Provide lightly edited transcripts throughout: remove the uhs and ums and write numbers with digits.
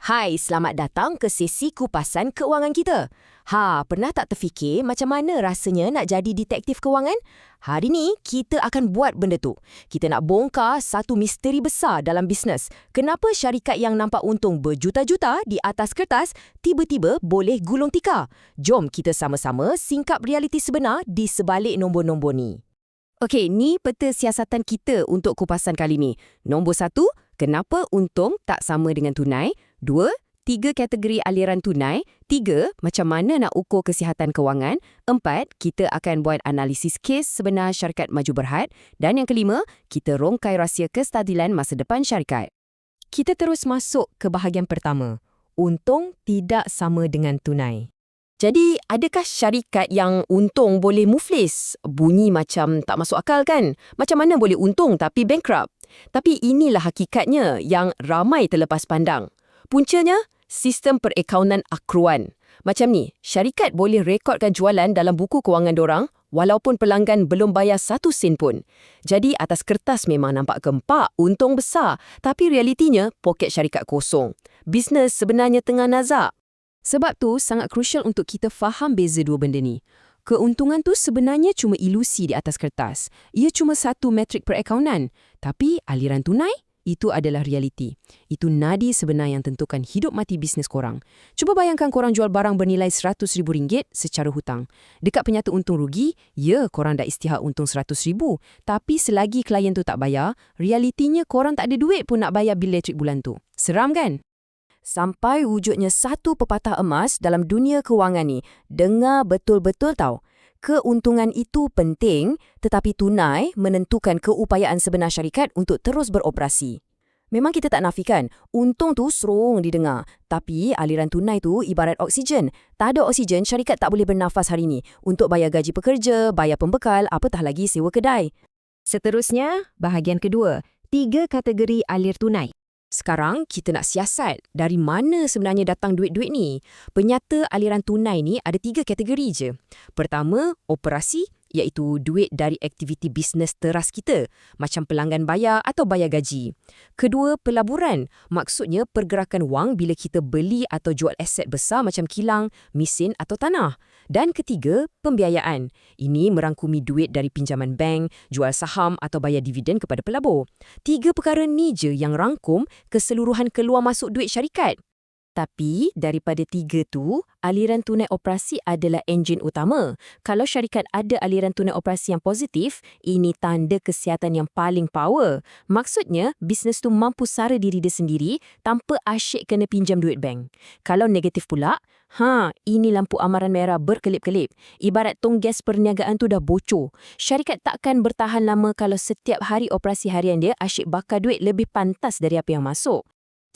Hai, selamat datang ke sesi kupasan keuangan kita. Pernah tak terfikir macam mana rasanya nak jadi detektif keuangan? Hari ni, kita akan buat benda tu. Kita nak bongkar satu misteri besar dalam bisnes. Kenapa syarikat yang nampak untung berjuta-juta di atas kertas, tiba-tiba boleh gulung tikar? Jom kita sama-sama singkap realiti sebenar di sebalik nombor-nombor ni. Okey, ni peta siasatan kita untuk kupasan kali ni. Nombor 1, kenapa untung tak sama dengan tunai? 2, 3 kategori aliran tunai. 3, macam mana nak ukur kesihatan kewangan. 4, kita akan buat analisis kes sebenar syarikat maju berhad. Dan yang kelima, kita rongkai rahsia kestabilan masa depan syarikat. Kita terus masuk ke bahagian pertama. Untung tidak sama dengan tunai. Jadi, adakah syarikat yang untung boleh muflis? Bunyi macam tak masuk akal kan? Macam mana boleh untung tapi bankrupt? Tapi inilah hakikatnya yang ramai terlepas pandang. Puncanya, sistem perakaunan akruan. Macam ni, syarikat boleh rekodkan jualan dalam buku kewangan dorang walaupun pelanggan belum bayar 1 sen pun. Jadi, atas kertas memang nampak gempak, untung besar. Tapi realitinya, poket syarikat kosong. Bisnes sebenarnya tengah nazak. Sebab tu, sangat krusial untuk kita faham beza dua benda ni. Keuntungan tu sebenarnya cuma ilusi di atas kertas. Ia cuma satu metrik perakaunan. Tapi aliran tunai, itu adalah realiti. Itu nadi sebenar yang tentukan hidup mati bisnes korang. Cuba bayangkan korang jual barang bernilai RM100,000 secara hutang. Dekat penyata untung rugi, ya korang dah istihak untung RM100,000. Tapi selagi klien tu tak bayar, realitinya korang tak ada duit pun nak bayar bil elektrik bulan tu. Seram kan? Sampai wujudnya satu pepatah emas dalam dunia kewangan ni. Dengar betul-betul tau. Keuntungan itu penting, tetapi tunai menentukan keupayaan sebenar syarikat untuk terus beroperasi. Memang kita tak nafikan, untung tu serong didengar. Tapi aliran tunai tu ibarat oksigen. Tak ada oksigen, syarikat tak boleh bernafas hari ni. Untuk bayar gaji pekerja, bayar pembekal, apatah lagi sewa kedai. Seterusnya, bahagian kedua. 3 kategori alir tunai. Sekarang, kita nak siasat dari mana sebenarnya datang duit-duit ni. Penyata aliran tunai ni ada 3 kategori je. Pertama, operasi, iaitu duit dari aktiviti bisnes teras kita, macam pelanggan bayar atau bayar gaji. Kedua, pelaburan, maksudnya pergerakan wang bila kita beli atau jual aset besar macam kilang, mesin atau tanah. Dan ketiga, pembiayaan. Ini merangkumi duit dari pinjaman bank, jual saham atau bayar dividen kepada pelabur. 3 perkara ni je yang rangkum keseluruhan keluar masuk duit syarikat. Tapi, daripada 3 tu, aliran tunai operasi adalah enjin utama. Kalau syarikat ada aliran tunai operasi yang positif, ini tanda kesihatan yang paling power. Maksudnya, bisnes tu mampu sara diri dia sendiri tanpa asyik kena pinjam duit bank. Kalau negatif pula, ini lampu amaran merah berkelip-kelip. Ibarat tong gas perniagaan tu dah bocor. Syarikat takkan bertahan lama kalau setiap hari operasi harian dia asyik bakar duit lebih pantas dari apa yang masuk.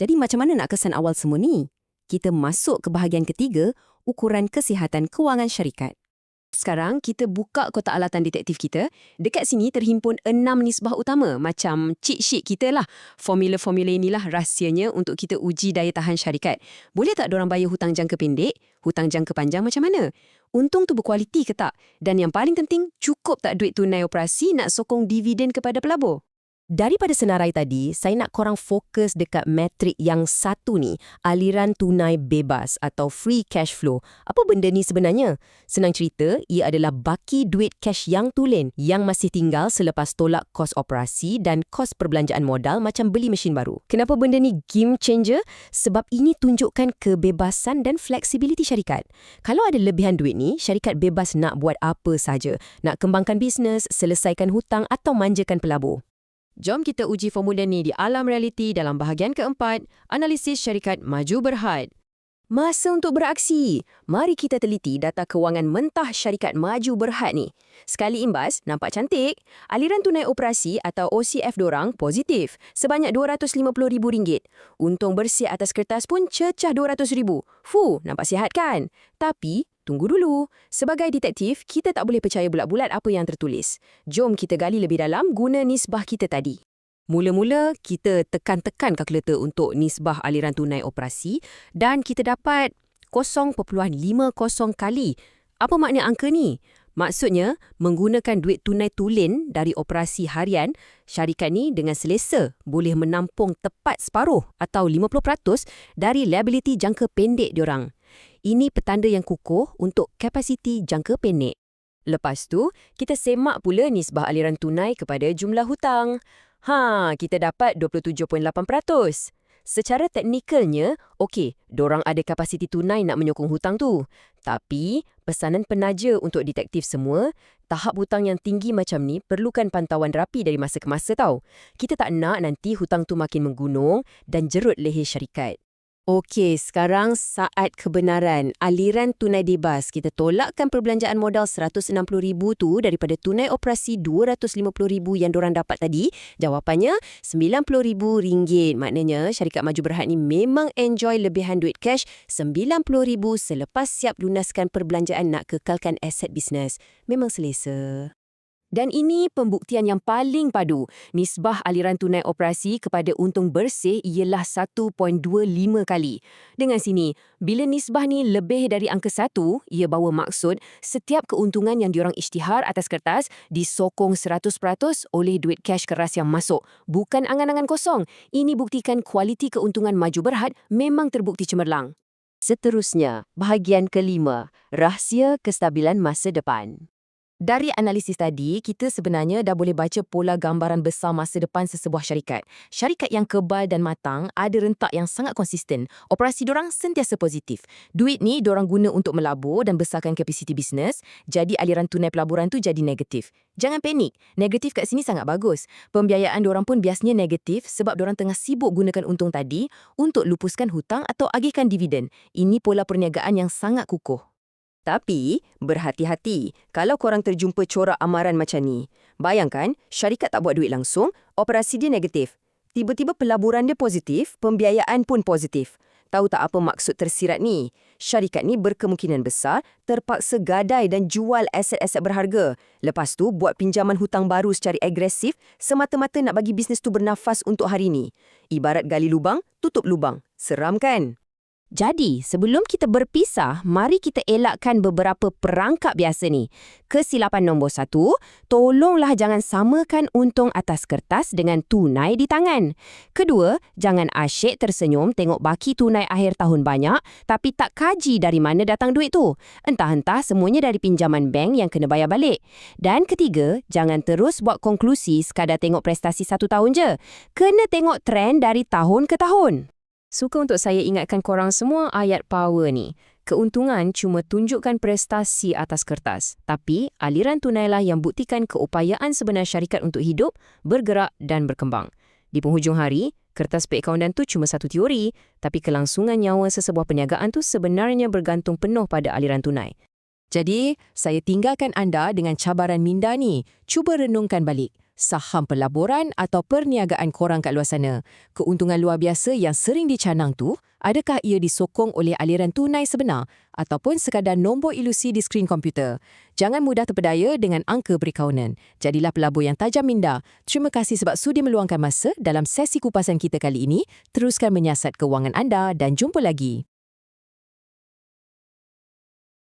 Jadi macam mana nak kesan awal semua ni? Kita masuk ke bahagian ketiga, ukuran kesihatan kewangan syarikat. Sekarang kita buka kotak alatan detektif kita. Dekat sini terhimpun 6 nisbah utama, macam cheat sheet kita lah. Formula-formula inilah rahsianya untuk kita uji daya tahan syarikat. Boleh tak diorang bayar hutang jangka pendek, hutang jangka panjang macam mana? Untung tu berkualiti ke tak? Dan yang paling penting, cukup tak duit tunai operasi nak sokong dividen kepada pelabur? Daripada senarai tadi, saya nak korang fokus dekat metrik yang satu ni, aliran tunai bebas atau free cash flow. Apa benda ni sebenarnya? Senang cerita, ia adalah baki duit cash yang tulen yang masih tinggal selepas tolak kos operasi dan kos perbelanjaan modal macam beli mesin baru. Kenapa benda ni game changer? Sebab ini tunjukkan kebebasan dan fleksibiliti syarikat. Kalau ada lebihan duit ni, syarikat bebas nak buat apa saja. Nak kembangkan bisnes, selesaikan hutang atau manjakan pelabur. Jom kita uji formula ni di alam realiti dalam bahagian keempat, analisis syarikat maju berhad. Masa untuk beraksi. Mari kita teliti data kewangan mentah syarikat maju berhad ni. Sekali imbas, nampak cantik. Aliran tunai operasi atau OCF dorang positif, sebanyak RM250,000. Untung bersih atas kertas pun cecah RM200,000. Nampak sihat kan? Tapi, tunggu dulu. Sebagai detektif, kita tak boleh percaya bulat-bulat apa yang tertulis. Jom kita gali lebih dalam guna nisbah kita tadi. Mula-mula, kita tekan-tekan kalkulator untuk nisbah aliran tunai operasi dan kita dapat 0.50 kali. Apa makna angka ni? Maksudnya, menggunakan duit tunai tulen dari operasi harian, syarikat ni dengan selesa boleh menampung tepat separuh atau 50% dari liability jangka pendek diorang. Ini petanda yang kukuh untuk kapasiti jangka pendek. Lepas tu, kita semak pula nisbah aliran tunai kepada jumlah hutang. Kita dapat 27.8%. Secara teknikalnya, okey, dorang ada kapasiti tunai nak menyokong hutang tu. Tapi, pesanan penaja untuk detektif semua, tahap hutang yang tinggi macam ni perlukan pantauan rapi dari masa ke masa tau. Kita tak nak nanti hutang tu makin menggunung dan jerut leher syarikat. Okey, sekarang saat kebenaran. Aliran tunai bebas. Kita tolakkan perbelanjaan modal RM160,000 tu daripada tunai operasi RM250,000 yang dorang dapat tadi. Jawapannya RM90,000. Maknanya syarikat Maju Berhad ni memang enjoy lebihan duit cash RM90,000 selepas siap lunaskan perbelanjaan nak kekalkan aset bisnes. Memang selesa. Dan ini pembuktian yang paling padu. Nisbah aliran tunai operasi kepada untung bersih ialah 1.25 kali. Dengan sini, bila nisbah ni lebih dari angka 1, ia bawa maksud setiap keuntungan yang diorang isytihar atas kertas disokong 100% oleh duit cash keras yang masuk. Bukan angan-angan kosong. Ini buktikan kualiti keuntungan Maju Berhad memang terbukti cemerlang. Seterusnya, bahagian kelima, rahsia kestabilan masa depan. Dari analisis tadi, kita sebenarnya dah boleh baca pola gambaran besar masa depan sesebuah syarikat. Syarikat yang kebal dan matang ada rentak yang sangat konsisten. Operasi dorang sentiasa positif. Duit ni dorang guna untuk melabur dan besarkan kapasiti bisnes, jadi aliran tunai pelaburan tu jadi negatif. Jangan panik, negatif kat sini sangat bagus. Pembiayaan dorang pun biasanya negatif sebab dorang tengah sibuk gunakan untung tadi untuk lupuskan hutang atau agihkan dividen. Ini pola perniagaan yang sangat kukuh. Tapi, berhati-hati kalau korang terjumpa corak amaran macam ni. Bayangkan, syarikat tak buat duit langsung, operasi dia negatif. Tiba-tiba pelaburan dia positif, pembiayaan pun positif. Tahu tak apa maksud tersirat ni? Syarikat ni berkemungkinan besar terpaksa gadai dan jual aset-aset berharga. Lepas tu, buat pinjaman hutang baru secara agresif semata-mata nak bagi bisnes tu bernafas untuk hari ni. Ibarat gali lubang, tutup lubang. Seram kan? Jadi, sebelum kita berpisah, mari kita elakkan beberapa perangkap biasa ni. Kesilapan nombor 1, tolonglah jangan samakan untung atas kertas dengan tunai di tangan. Kedua, jangan asyik tersenyum tengok baki tunai akhir tahun banyak, tapi tak kaji dari mana datang duit tu. Entah-entah semuanya dari pinjaman bank yang kena bayar balik. Dan ketiga, jangan terus buat konklusi sekadar tengok prestasi 1 tahun je. Kena tengok trend dari tahun ke tahun. Suka untuk saya ingatkan korang semua ayat power ni. Keuntungan cuma tunjukkan prestasi atas kertas. Tapi, aliran tunailah yang buktikan keupayaan sebenar syarikat untuk hidup, bergerak dan berkembang. Di penghujung hari, kertas peakauntan tu cuma satu teori, tapi kelangsungan nyawa sesebuah perniagaan tu sebenarnya bergantung penuh pada aliran tunai. Jadi, saya tinggalkan anda dengan cabaran minda ni. Cuba renungkan balik. Saham pelaburan atau perniagaan korang kat luar sana. Keuntungan luar biasa yang sering dicanang tu, adakah ia disokong oleh aliran tunai sebenar ataupun sekadar nombor ilusi di skrin komputer? Jangan mudah terpedaya dengan angka perakaunan. Jadilah pelabur yang tajam minda. Terima kasih sebab sudi meluangkan masa dalam sesi kupasan kita kali ini. Teruskan menyiasat kewangan anda dan jumpa lagi.